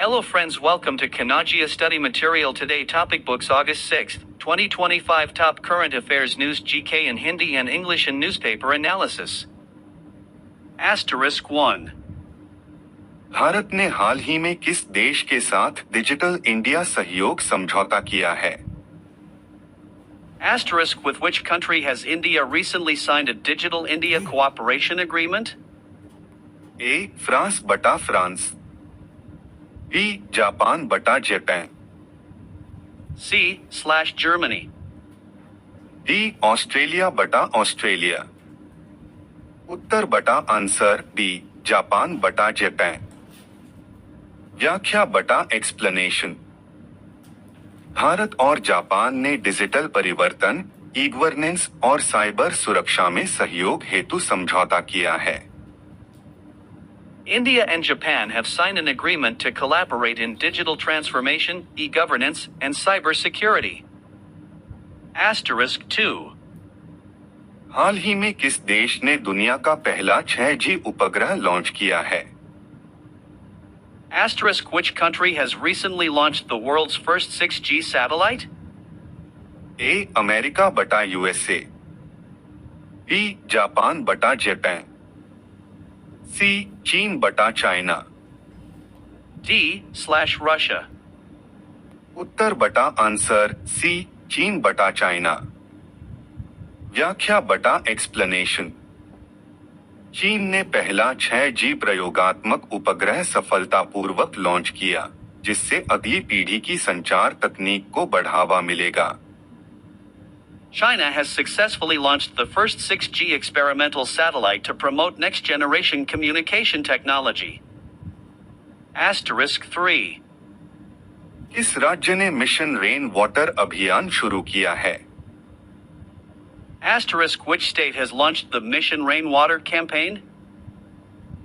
Hello friends, welcome to Kanagia Study Material. Today topic books August 6th, 2025 top current affairs news GK in Hindi and English and newspaper analysis. Asterisk 1. Bharat ने हाल ही में किस देश के साथ digital India सहयोग समझौता किया है? Asterisk with which country has India recently signed a Digital India Cooperation Agreement? A. France बटा फ्रांस, बी. जापान बटा जापान, C/Germany, डी. ऑस्ट्रेलिया बटा ऑस्ट्रेलिया। उत्तर बटा आंसर बी. जापान बटा जापान। व्याख्या बटा एक्सप्लेनेशन। भारत और जापान ने डिजिटल परिवर्तन, ई गवर्नेंस और साइबर सुरक्षा में सहयोग हेतु समझौता किया है। India and Japan have signed an agreement to collaborate in digital transformation, e-governance, and cybersecurity. Asterisk 2. हाल ही में किस देश ने दुनिया का पहला 6G उपग्रह लॉन्च किया है? Asterisk which country has recently launched the world's first 6G satellite? A. America बटा यूएसए, बी. जापान बटा जापान, सी. चीन बटा चाइना, D/Russia, उत्तर बटा आंसर सी. चीन बटा चाइना। व्याख्या बटा एक्सप्लेनेशन। चीन ने पहला 6G प्रयोगात्मक उपग्रह सफलतापूर्वक लॉन्च किया, जिससे अगली पीढ़ी की संचार तकनीक को बढ़ावा मिलेगा। China has successfully launched the first 6G experimental satellite to promote next-generation communication technology. Asterisk 3. किस राज्य ने मिशन रेन वाटर अभियान शुरू किया है? Asterisk which state has launched the Mission Rainwater campaign?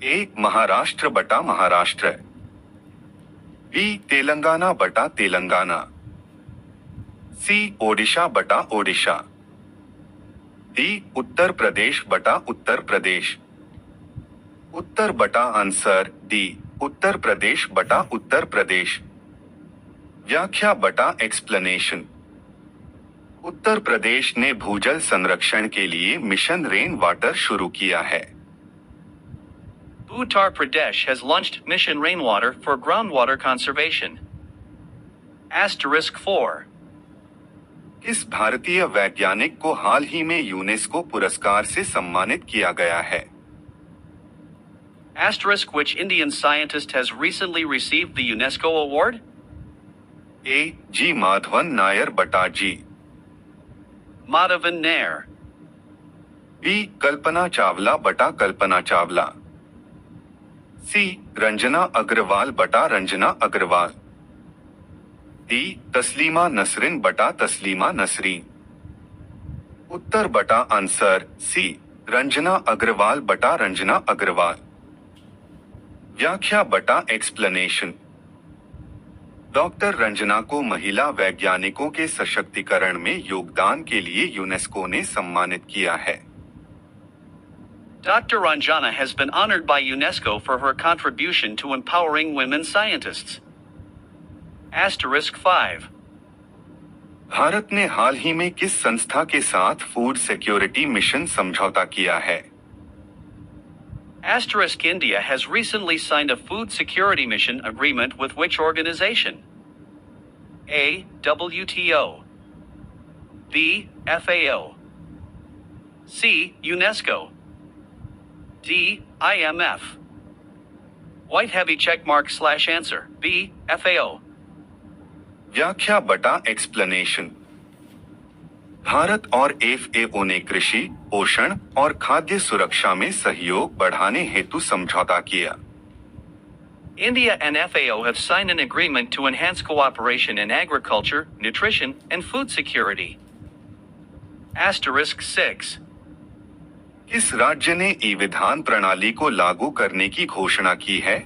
ए. महाराष्ट्र बटा महाराष्ट्र, बी. तेलंगाना बटा तेलंगाना, सी. ओडिशा बटा ओडिशा, डी. उत्तर प्रदेश बटा उत्तर प्रदेश। उत्तर बटा आंसर डी. उत्तर प्रदेश बटा उत्तर प्रदेश। व्याख्या बटा एक्सप्लेनेशन। उत्तर प्रदेश ने भूजल संरक्षण के लिए मिशन रेन वाटर शुरू किया है। Uttar Pradesh has launched Mission Rainwater for groundwater conservation. Asterisk 4. किस भारतीय वैज्ञानिक को हाल ही में यूनेस्को पुरस्कार से सम्मानित किया गया है? Asterisk which Indian scientist has recently received the UNESCO award? ए. जी. माधवन नायर बटा जी, Madhavan Nair, B. Kalpana Chawla बटा कल्पना चावला, सी. रंजना अग्रवाल बटा रंजना अग्रवाल, डी. तस्लीमा नसरीन बटा तस्लीमा नसरीन। उत्तर बटा आंसर सी. रंजना अग्रवाल बटा रंजना अग्रवाल। व्याख्या बटा एक्सप्लेनेशन। डॉक्टर रंजना को महिला वैज्ञानिकों के सशक्तिकरण में योगदान के लिए यूनेस्को ने सम्मानित किया है। Dr. Ranjana has been honored by UNESCO for her contribution to empowering women scientists. Asterisk 5. Bharat ने हाल ही में किस संस्था के साथ फूड सिक्योरिटी मिशन समझौता किया है? Asterisk India has recently signed a food security mission agreement with which organization? A. WTO, B. FAO, C. UNESCO, D. IMF. White heavy checkmark/answer B. FAO. व्याख्या बटा एक्सप्लेनेशन। भारत और FAO ने कृषि, पोषण और खाद्य सुरक्षा में सहयोग बढ़ाने हेतु समझौता किया। India and FAO have signed an agreement to enhance cooperation in agriculture, nutrition, and food security. Asterisk 6. किस राज्य ने ई-विधान प्रणाली को लागू करने की घोषणा की है?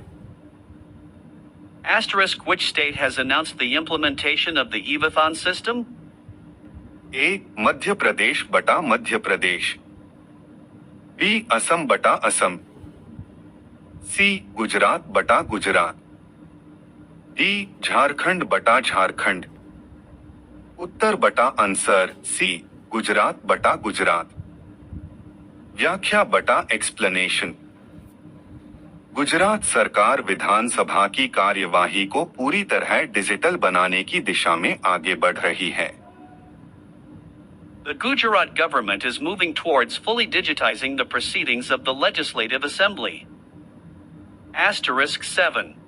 Asterisk which state has announced the implementation of the e-Vithan system? ए. मध्य प्रदेश बटा मध्य प्रदेश, बी. असम बटा असम, सी. गुजरात बटा गुजरात, डी झारखंड बटा झारखंड। उत्तर बटा आंसर सी गुजरात बटा गुजरात। व्याख्या बटा एक्सप्लेनेशन। गुजरात सरकार विधानसभा की कार्यवाही को पूरी तरह डिजिटल बनाने की दिशा में आगे बढ़ रही है। The Gujarat government is moving towards fully digitizing the proceedings of the Legislative Assembly. Asterisk 7.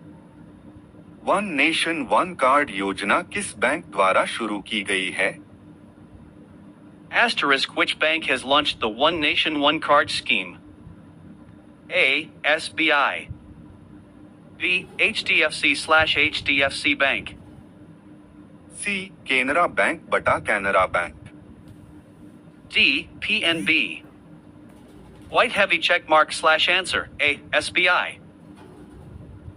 One nation one card योजना किस बैंक द्वारा शुरू की गई है? Asterisk which bank has launched the One Nation One Card scheme? A. SBI. B. HDFC/HDFC Bank. C Canara bank बटा Canara bank. D. PNB. White heavy check mark/answer. A. SBI.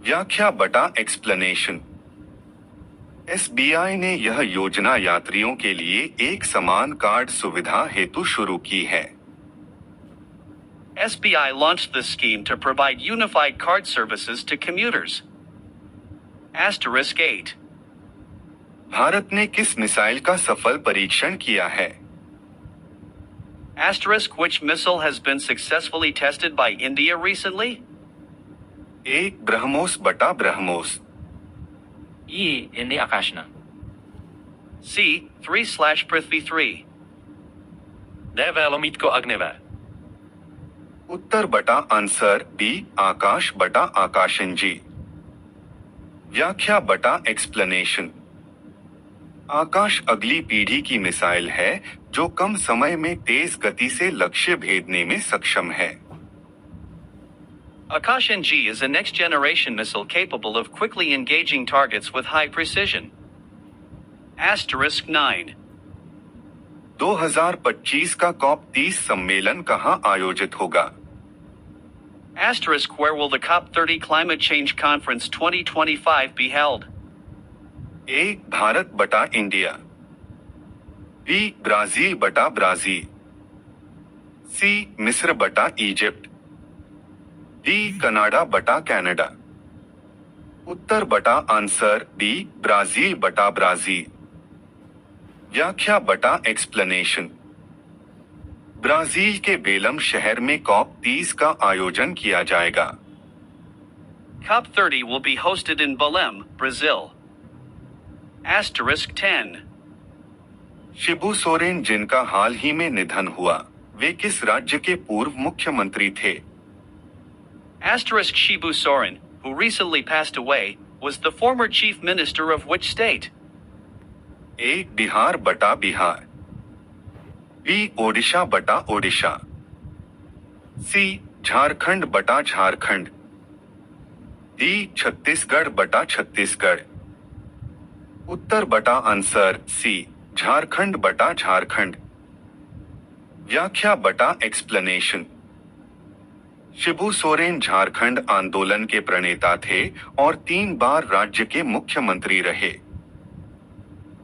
व्याख्या बटा एक्सप्लेनेशन। एसबीआई ने यह योजना यात्रियों के लिए एक समान कार्ड सुविधा हेतु शुरू की है। SBI launched this scheme to provide unified card services to commuters. Asterisk 8. Bharat ने किस मिसाइल का सफल परीक्षण किया है? Asterisk which missile has been successfully tested by India recently? ए ब्रह्मोस बटा BrahMos. E. Hindi Akashna. C. 3/Prithvi 3. Neve Lomitko Agneva. उत्तर बटा answer B आकाश बटा आकाशन जी। व्याख्या बटा एक्सप्लेनेशन। आकाश अगली पीढ़ी की मिसाइल है जो कम समय में तेज गति से लक्ष्य भेदने में सक्षम है। Akashan-G is a next-generation missile capable of quickly engaging targets with high precision. Asterisk 9. 2025 का COP30 सम्मेलन कहां आयोजित होगा? Asterisk where will the COP30 Climate Change Conference 2025 be held? ए भारत बटा इंडिया। बी ब्राजील बटा ब्राजील। सी मिस्र बटा इजिप्ट। डी कनाडा बटा कनाडा। उत्तर बटा आंसर डी ब्राजील बटा ब्राजील। व्याख्या बटा एक्सप्लेनेशन। ब्राजील के बेलम शहर में COP30 का आयोजन किया जाएगा। COP30 will be hosted in Belém, Brazil. Asterisk 10. Shibu Soren जिनका हाल ही में निधन हुआ, वे किस राज्य के पूर्व मुख्यमंत्री थे? Asterisk Shibu Soren, who recently passed away, was the former chief minister of which state? ए बिहार बटा बिहार। बी ओडिशा बटा ओडिशा। सी झारखंड बटा झारखंड। डी छत्तीसगढ़ बटा छत्तीसगढ़। उत्तर बटा आंसर सी झारखंड बटा झारखंड। व्याख्या बटा एक्सप्लेनेशन। शिबू सोरेन झारखंड आंदोलन के प्रणेता थे और 3 बार राज्य के मुख्यमंत्री रहे।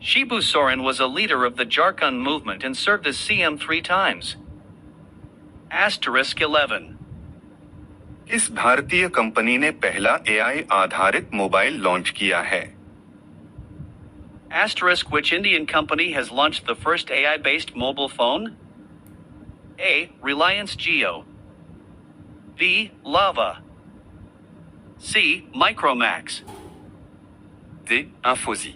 Shibu Soren was a leader of the Jharkhand movement and served as CM 3 times. Asterisk 11. किस भारतीय कंपनी ने पहला एआई आधारित मोबाइल लॉन्च किया है? Asterisk which Indian company has launched the first AI-based mobile phone? A. Reliance Jio. B. Lava. C. Micromax. D. Infosi.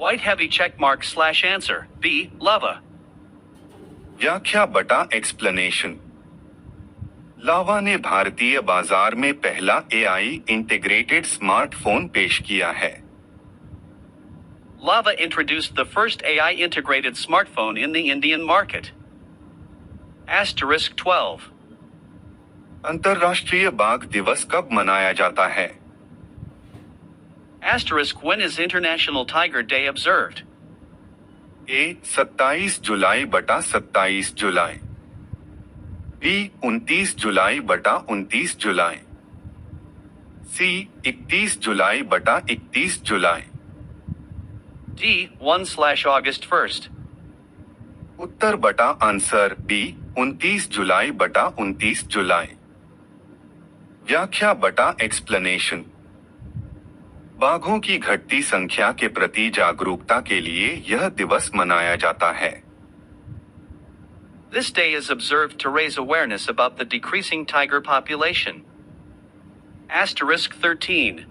White heavy checkmark/answer. B. Lava. व्याख्या बटा explanation. लावा ने भारतीय बाजार में पहला एआई इंटीग्रेटेड स्मार्टफोन पेश किया है। Lava introduced the first AI-integrated smartphone in the Indian market. Asterisk 12. अंतर्राष्ट्रीय बाघ दिवस कब मनाया जाता है? Asterisk when is International Tiger Day observed? ए 27 जुलाई बटा 27 जुलाई। बी 29 जुलाई बटा 29 जुलाई। सी 31 जुलाई बटा 31 जुलाई। D. 1/August 1st. उत्तर बटा आंसर बी 29 जुलाई बटा 29 जुलाई। व्याख्या बटा एक्सप्लेनेशन। बाघों की घटती संख्या के प्रति जागरूकता के लिए यह दिवस मनाया जाता है। This day is observed to raise awareness about the decreasing tiger population. Asterisk 13.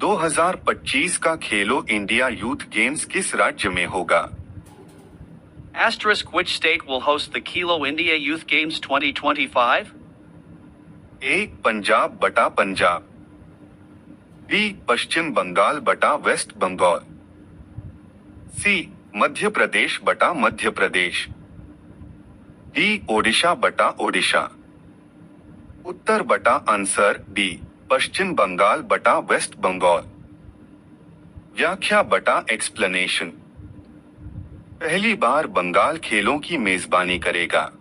2025 का खेलो इंडिया यूथ गेम्स किस राज्य में होगा? Asterisk which state will host the Kilo India Youth Games 2025? A. Punjab बटा पंजाब, B. पश्चिम बंगाल बटा वेस्ट बंगाल, C. मध्य प्रदेश बटा मध्य प्रदेश, D. ओडिशा बटा ओडिशा। उत्तर बटा आंसर D. पश्चिम बंगाल बटा वेस्ट बंगाल। व्याख्या बटा एक्सप्लेनेशन। पहली बार बंगाल खेलों की मेजबानी करेगा।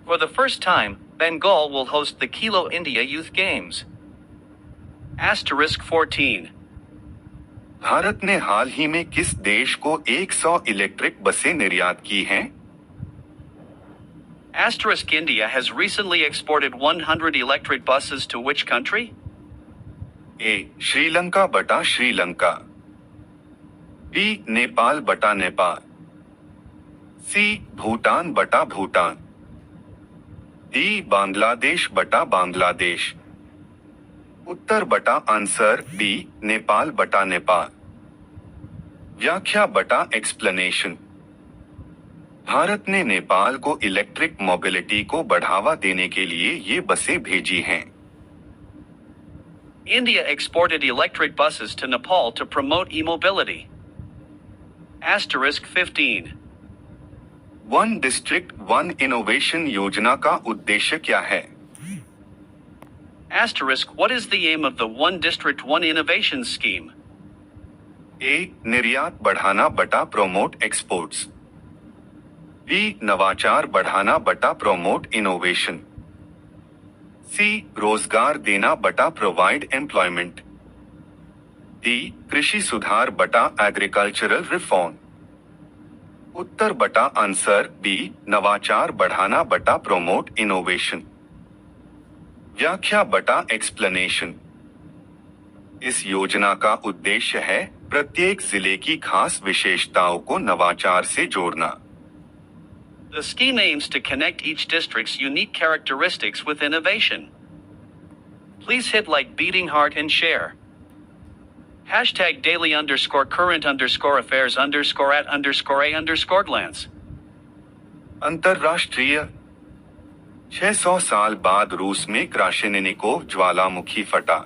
For the first time, Bengal will host the Kilo India Youth Games. Asterisk 14. Bharat ने हाल ही में किस देश को 100 इलेक्ट्रिक बसें निर्यात की हैं? Asterisk India has recently exported 100 electric buses to which country? A. Sri Lanka बटा श्रीलंका, B. नेपाल बटा नेपाल, C. भूटान बटा भूटान, D. बांग्लादेश बटा बांग्लादेश। उत्तर बटा आंसर D. नेपाल बटा नेपाल। व्याख्या बटा एक्सप्लेनेशन। भारत ने नेपाल को इलेक्ट्रिक मोबिलिटी को बढ़ावा देने के लिए ये बसें भेजी हैं। India exported electric buses to Nepal to promote e-mobility. Asterisk 15. One district one innovation योजना का उद्देश्य क्या है? Asterisk what is the aim of the One District One Innovation Scheme? A. निर्यात बढ़ाना बटा प्रोमोट एक्सपोर्ट्स, B. नवाचार बढ़ाना बटा प्रोमोट इनोवेशन, C. रोजगार देना बटा प्रोवाइड एम्प्लॉयमेंट, D. कृषि सुधार बटा एग्रीकल्चरल रिफॉर्म। उत्तर बटा आंसर B. नवाचार बढ़ाना बटा प्रोमोट इनोवेशन। व्याख्या बटा एक्सप्लेनेशन। इस योजना का उद्देश्य है प्रत्येक जिले की खास विशेषताओं को नवाचार से जोड़ना। The scheme aims to connect each district's unique characteristics with innovation. Please hit like, beating heart and share. Hashtag daily_current_affairs_at_a_glance. अंतर्राष्ट्रीय 600 साल बाद रूस में क्राशेनिकोव ज्वालामुखी फटा।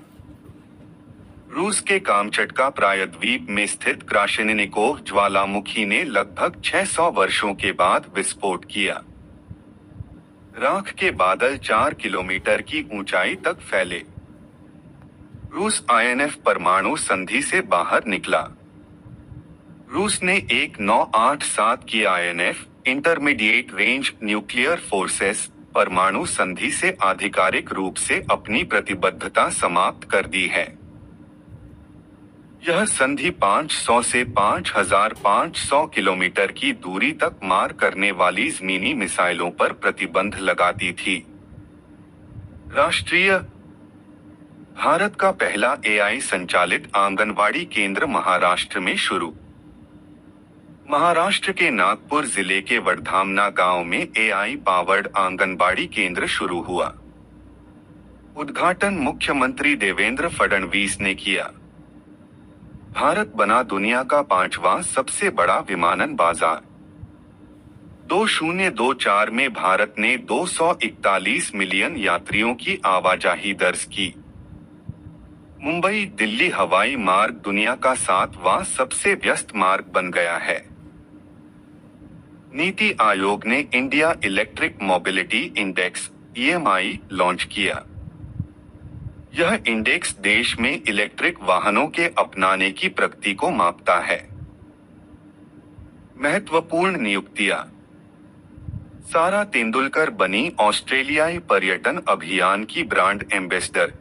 रूस के कामचटका प्रायद्वीप में स्थित क्राशेनिकोव ज्वालामुखी ने लगभग 600 वर्षों के बाद विस्फोट किया। राख के बादल 4 किलोमीटर की ऊंचाई तक फैले। रूस INF परमाणु संधि से बाहर निकला। रूस ने 1987 की INF intermediate range nuclear forces परमाणु संधि से आधिकारिक रूप से अपनी प्रतिबद्धता समाप्त कर दी है। यह संधि 500 से 5500 किलोमीटर की दूरी तक मार करने वाली जमीनी मिसाइलों पर प्रतिबंध लगाती थी। राष्ट्रीय भारत का पहला AI संचालित आंगनवाड़ी केंद्र महाराष्ट्र में शुरू। महाराष्ट्र के नागपुर जिले के वडधामना गांव में AI पावर्ड आंगनबाड़ी केंद्र शुरू हुआ। उद्घाटन मुख्यमंत्री देवेंद्र फडणवीस ने किया। भारत बना दुनिया का 5वां सबसे बड़ा विमानन बाजार। 2024 में भारत ने 241 मिलियन यात्रियों की आवाजाही दर्ज की। मुंबई दिल्ली हवाई मार्ग दुनिया का 7वां सबसे व्यस्त मार्ग बन गया है। नीति आयोग ने India electric mobility index EMI launch किया। यह इंडेक्स देश में इलेक्ट्रिक वाहनों के अपनाने की प्रगति को मापता है। महत्वपूर्ण नियुक्तियां। सारा तेंदुलकर बनी ऑस्ट्रेलियाई पर्यटन अभियान की ब्रांड एम्बेसडर।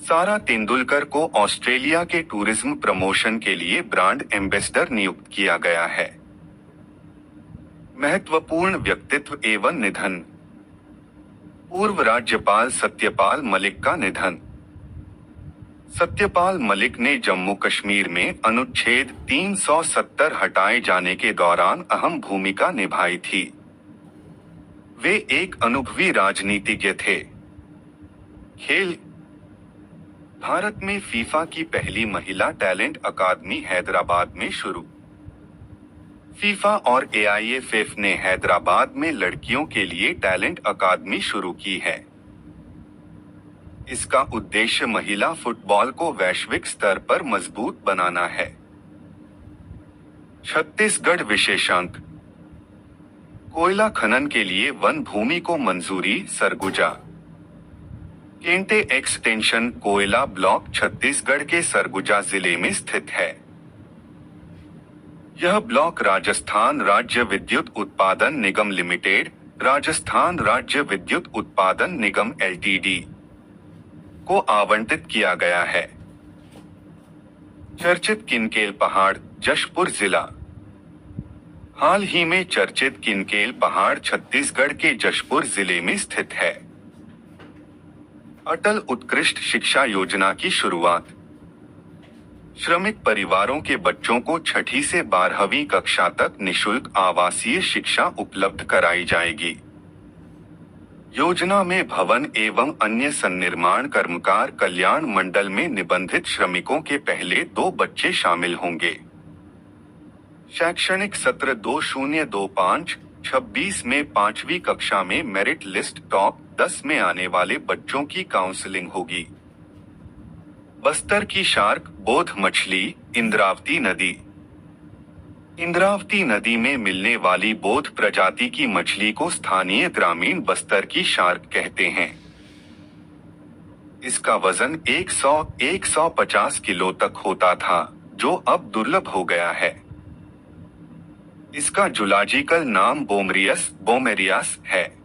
सारा तेंदुलकर को ऑस्ट्रेलिया के टूरिज्म प्रमोशन के लिए ब्रांड एम्बेसडर नियुक्त किया गया है। महत्वपूर्ण व्यक्तित्व एवं निधन। पूर्व राज्यपाल सत्यपाल मलिक का निधन। सत्यपाल मलिक ने जम्मू कश्मीर में अनुच्छेद 370 हटाए जाने के दौरान अहम भूमिका निभाई थी। वे एक अनुभवी राजनीतिज्ञ थे। खेल। भारत में फीफा की पहली महिला टैलेंट अकादमी हैदराबाद में शुरू। फीफा और एआईएफएफ ने हैदराबाद में लड़कियों के लिए टैलेंट अकादमी शुरू की है। इसका उद्देश्य महिला फुटबॉल को वैश्विक स्तर पर मजबूत बनाना है। छत्तीसगढ़ विशेषांक। कोयला खनन के लिए वन भूमि को मंजूरी। सरगुजा। केंटे एक्सटेंशन कोयला ब्लॉक छत्तीसगढ़ के सरगुजा जिले में स्थित है। यह ब्लॉक राजस्थान राज्य विद्युत उत्पादन निगम लिमिटेड, राजस्थान राज्य विद्युत उत्पादन निगम एलटीडी को आवंटित किया गया है। चर्चित किनकेल पहाड़, जशपुर जिला। हाल ही में चर्चित किनकेल पहाड़ छत्तीसगढ़ के जशपुर जिले में स्थित है। अटल उत्कृष्ट शिक्षा योजना की शुरुआत। श्रमिक परिवारों के बच्चों को 6ठी से 12वीं कक्षा तक निशुल्क आवासीय शिक्षा उपलब्ध कराई जाएगी। योजना में भवन एवं अन्य सन्निर्माण कर्मकार कल्याण मंडल में निबंधित श्रमिकों के पहले 2 बच्चे शामिल होंगे। शैक्षणिक सत्र 2025-26 में 5वीं कक्षा में मेरिट लिस्ट टॉप 10 में आने वाले बच्चों की काउंसलिंग होगी। बस्तर की शार्क बोध मछली। इंद्रावती नदी। इंद्रावती नदी में मिलने वाली बोध प्रजाति की मछली को स्थानीय ग्रामीण बस्तर की शार्क कहते हैं। इसका वजन 100-150 किलो तक होता था, जो अब दुर्लभ हो गया है। इसका जूलॉजिकल नाम बोमेरियास है।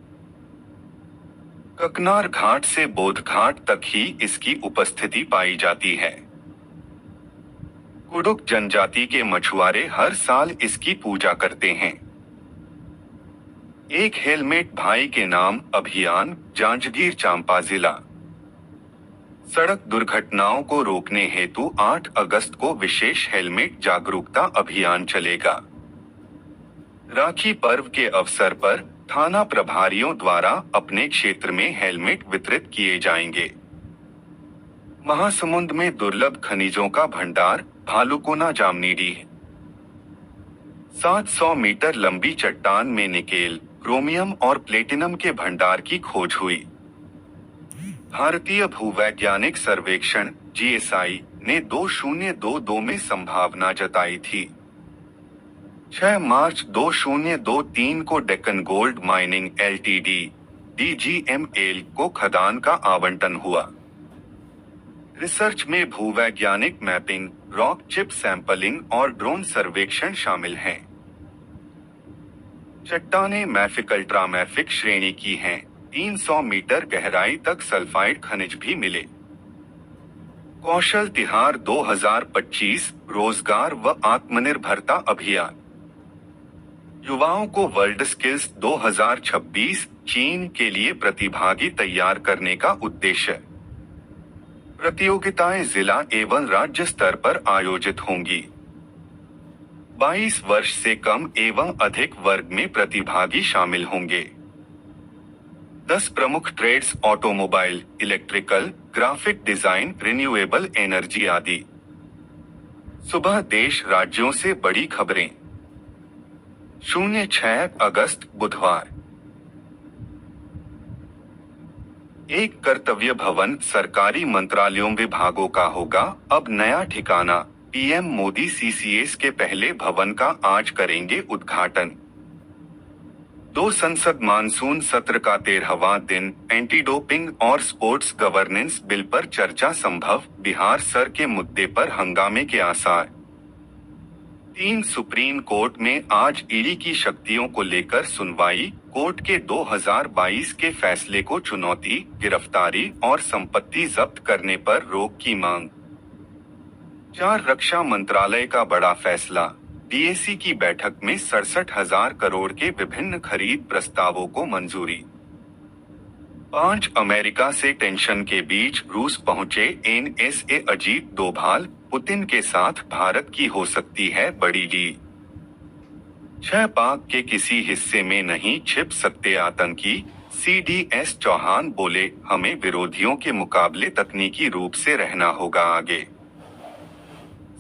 ककनार घाट से बोध घाट तक ही इसकी उपस्थिति पाई जाती है। कुडुक जनजाति के मछुआरे हर साल इसकी पूजा करते हैं। एक हेलमेट भाई के नाम अभियान, जांजगीर चांपा जिला। सड़क दुर्घटनाओं को रोकने हेतु 8 अगस्त को विशेष हेलमेट जागरूकता अभियान चलेगा। राखी पर्व के अवसर पर थाना प्रभारियों द्वारा अपने क्षेत्र में हेलमेट वितरित किए जाएंगे। महासमुंद में दुर्लभ खनिजों का भंडार। भालुकोना जामनीडी। 700 मीटर लंबी चट्टान में निकेल, क्रोमियम और प्लेटिनम के भंडार की खोज हुई। भारतीय भूवैज्ञानिक सर्वेक्षण जीएसआई ने 2022 में संभावना जताई थी। 6 मार्च 2023 को डेक्कन गोल्ड माइनिंग एलटीडी डीजीएमएल को खदान का आवंटन हुआ। रिसर्च में भूवैज्ञानिक मैपिंग, रॉक चिप सैंपलिंग और ड्रोन सर्वेक्षण शामिल हैं। चट्टानें मैफिक अल्ट्रामैफिक श्रेणी की हैं। 300 मीटर गहराई तक सल्फाइड खनिज भी मिले। कौशल तिहार 2025 रोजगार व आत्मनिर्भरता अभियान। युवाओं को वर्ल्ड स्किल्स 2026 चीन के लिए प्रतिभागी तैयार करने का उद्देश्य। प्रतियोगिताएं जिला एवं राज्य स्तर पर आयोजित होंगी। 22 वर्ष से कम एवं अधिक वर्ग में प्रतिभागी शामिल होंगे। 10 प्रमुख trades automobile, electrical, graphic design, renewable energy आदि। सुबह देश राज्यों से बड़ी खबरें। 06 अगस्त बुधवार। एक कर्तव्य भवन सरकारी मंत्रालयों विभागों का होगा अब नया ठिकाना। पीएम मोदी सीसीएस के पहले भवन का आज करेंगे उद्घाटन। 2 संसद मानसून सत्र का 13वां दिन। एंटी डोपिंग और स्पोर्ट्स गवर्नेंस बिल पर चर्चा संभव। बिहार सर के मुद्दे पर हंगामे के आसार। 3 सुप्रीम कोर्ट में आज ईडी की शक्तियों को लेकर सुनवाई। कोर्ट के 2022 के फैसले को चुनौती। गिरफ्तारी और संपत्ति जब्त करने पर रोक की मांग। 4 रक्षा मंत्रालय का बड़ा फैसला। डीएसी की बैठक में 67,000 करोड़ के विभिन्न खरीद प्रस्तावों को मंजूरी। 5 अमेरिका से टेंशन के बीच रूस पहुंचे एनएसए अजीत डोभाल, पुतिन के साथ भारत की हो सकती है बड़ी डील। 6 पाक के किसी हिस्से में नहीं छिप सकते आतंकी, सीडीएस चौहान बोले, हमें विरोधियों के मुकाबले तकनीकी रूप से रहना होगा आगे।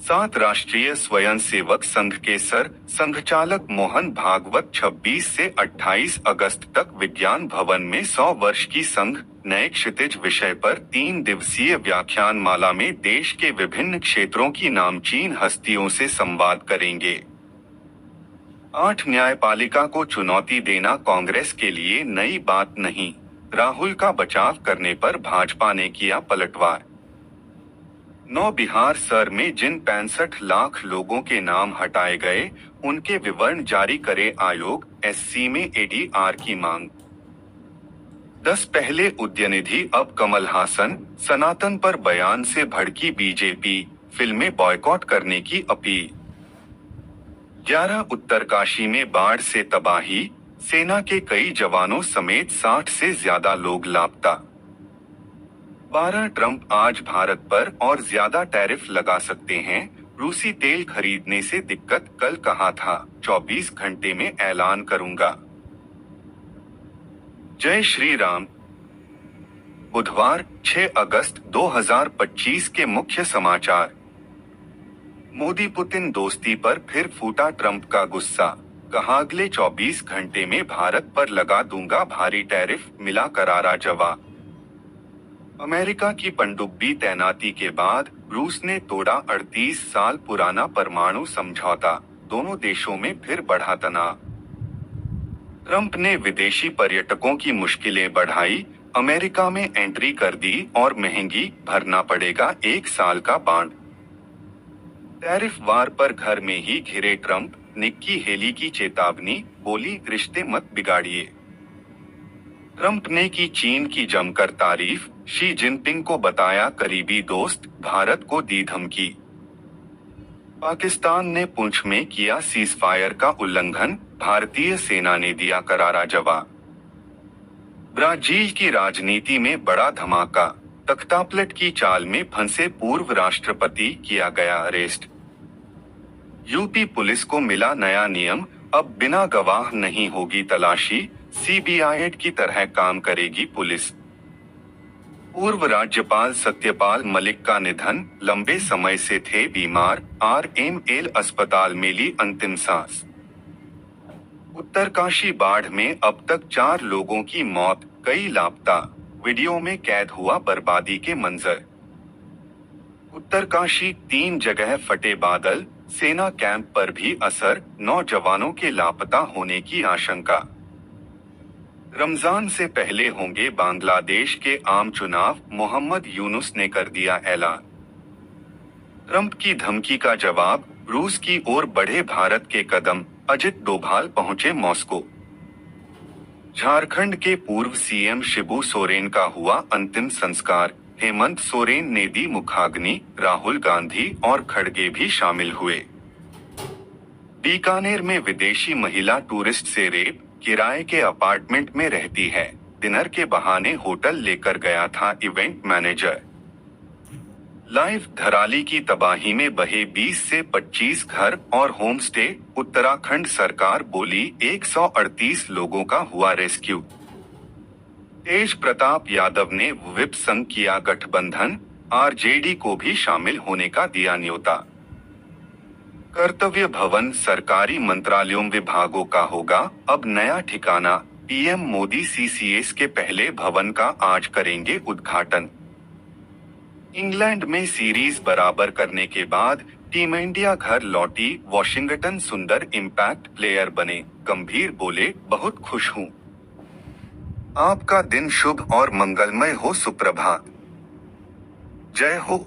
7 राष्ट्रीय स्वयंसेवक संघ के संघचालक मोहन भागवत 26 से 28 अगस्त तक विज्ञान भवन में 100 वर्ष की संघ नए क्षितिज विषय पर 3 दिवसीय व्याख्यान माला में देश के विभिन्न क्षेत्रों की नामचीन हस्तियों से संवाद करेंगे। 8 न्यायपालिका को चुनौती देना कांग्रेस के लिए नई बात नहीं, राहुल का बचाव करने पर भाजपा ने किया पलटवार। 9 बिहार सर में जिन 65 लाख लोगों के नाम हटाए गए, उनके विवरण जारी करे आयोग, एससी में एडीआर की मांग। 10 पहले उद्यनिधि अब कमल हासन, सनातन पर बयान से भड़की बीजेपी, फिल्में बॉयकॉट करने की अपील। 11 उत्तरकाशी में बाढ़ से तबाही, सेना के कई जवानों समेत 60 से ज्यादा लोग लापता। 12 ट्रंप आज भारत पर और ज्यादा टैरिफ लगा सकते हैं, रूसी तेल खरीदने से दिक्कत, कल कहा था 24 घंटे में ऐलान करूंगा। जय श्री राम। बुधवार 6 अगस्त 2025 के मुख्य समाचार। मोदी पुतिन दोस्ती पर फिर फूटा ट्रंप का गुस्सा, कहा अगले 24 घंटे में भारत पर लगा दूंगा भारी टैरिफ, मिला करारा जवाब। अमेरिका की पनडुब्बी तैनाती के बाद रूस ने तोड़ा 38 साल पुराना परमाणु समझौता, दोनों देशों में फिर बढ़ा तनाव। ट्रंप ने विदेशी पर्यटकों की मुश्किलें बढ़ाई, अमेरिका में एंट्री कर दी और महंगी भरना पड़ेगा 1 साल का बांड। टैरिफ वार पर घर में ही घिरे ट्रंप, निक्की हेली की चेतावनी, बोली रिश्ते मत बिगाड़िए। ट्रंप ने की चीन की जमकर तारीफ, शी जिनपिंग को बताया करीबी दोस्त, भारत को दी धमकी। पाकिस्तान ने पुंछ में किया सीजफायर का उल्लंघन, भारतीय सेना ने दिया करारा जवाब। ब्राजील की राजनीति में बड़ा धमाका, तख्तापलट की चाल में फंसे पूर्व राष्ट्रपति किया गया अरेस्ट। यूपी पुलिस को मिला नया नियम, अब बिना गवाह नहीं होगी तलाशी, सीबीआई की तरह काम करेगी पुलिस। पूर्व राज्यपाल सत्यपाल मलिक का निधन, लंबे समय से थे बीमार, आरएमएल अस्पताल में ली अंतिम सांस। उत्तरकाशी बाढ़ में अब तक 4 लोगों की मौत, कई लापता, वीडियो में कैद हुआ बर्बादी के मंजर। उत्तरकाशी 3 जगह फटे बादल, सेना कैंप पर भी असर, 9 जवानों के लापता होने की आशंका। रमजान से पहले होंगे बांग्लादेश के आम चुनाव, मोहम्मद यूनुस ने कर दिया ऐलान। ट्रंप की धमकी का जवाब, रूस की ओर बढ़े भारत के कदम, अजित डोभाल पहुंचे मॉस्को। झारखंड के पूर्व सीएम शिबू सोरेन का हुआ अंतिम संस्कार, हेमंत सोरेन ने दी मुखाग्नि, राहुल गांधी और खड़गे भी शामिल हुए। बीकानेर में विदेशी महिला टूरिस्ट से रेप, किराए के अपार्टमेंट में रहती है, डिनर के बहाने होटल लेकर गया था इवेंट मैनेजर। लाइव धराली की तबाही में बहे 20 से 25 घर और होम स्टे, उत्तराखंड सरकार बोली 138 लोगों का हुआ रेस्क्यू। तेज प्रताप यादव ने विप संग किया गठबंधन, आरजेडी को भी शामिल होने का दिया न्योता। कर्तव्य भवन सरकारी मंत्रालयों विभागों का होगा अब नया ठिकाना, पीएम मोदी सीसीएस के पहले भवन का आज करेंगे उद्घाटन। इंग्लैंड में सीरीज बराबर करने के बाद टीम इंडिया घर लौटी, वॉशिंगटन सुंदर इम्पैक्ट प्लेयर बने, गंभीर बोले बहुत खुश हूं। आपका दिन शुभ और मंगलमय हो, सुप्रभात। जय हो।